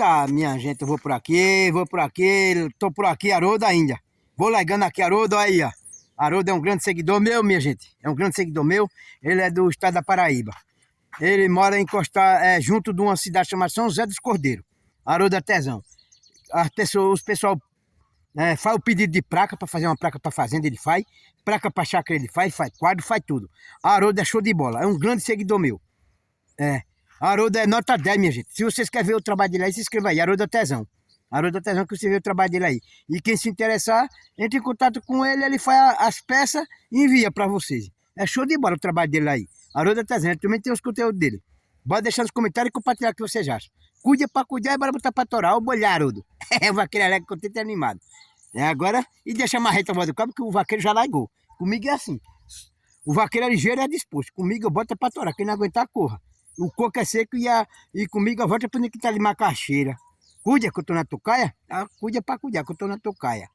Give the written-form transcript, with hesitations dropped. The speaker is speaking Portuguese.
Eita, minha gente, eu vou por aqui, tô por aqui, Haroldo ainda. Vou largando aqui, Haroldo, aí, ó. Haroldo é um grande seguidor meu, minha gente. É um grande seguidor meu. Ele é do estado da Paraíba. Ele mora junto de uma cidade chamada São José dos Cordeiros. Haroldo é tesão. Os pessoal faz o pedido de placa para fazer uma placa para fazenda, ele faz. Placa para chácara, ele faz quadro, faz tudo. Haroldo é show de bola, é um grande seguidor meu. É. Haroldo é nota 10, minha gente. Se vocês querem ver o trabalho dele aí, se inscreva aí. Haroldo é tesão. Haroldo é tesão que você vê o trabalho dele aí. E quem se interessar, entre em contato com ele, ele faz as peças e envia para vocês. É show de bola o trabalho dele aí. Haroldo é tesão, ele também tem os conteúdos dele. Bora deixar nos comentários e compartilhar o que vocês acham. Cuida pra cuidar e bora botar pra torar. O bolhar, Haroldo. O vaqueiro alegre, contente e animado. Agora, e deixa a marreta do cabo, que o vaqueiro já largou. Comigo é assim. O vaqueiro é ligeiro e é disposto. Comigo eu boto pra torar. Quem não aguentar, corra. O coco é seco e comigo a volta é para que tá de macaxeira. Cuida que eu tô na tocaia? Cuida pra cuidar que eu tô na tocaia.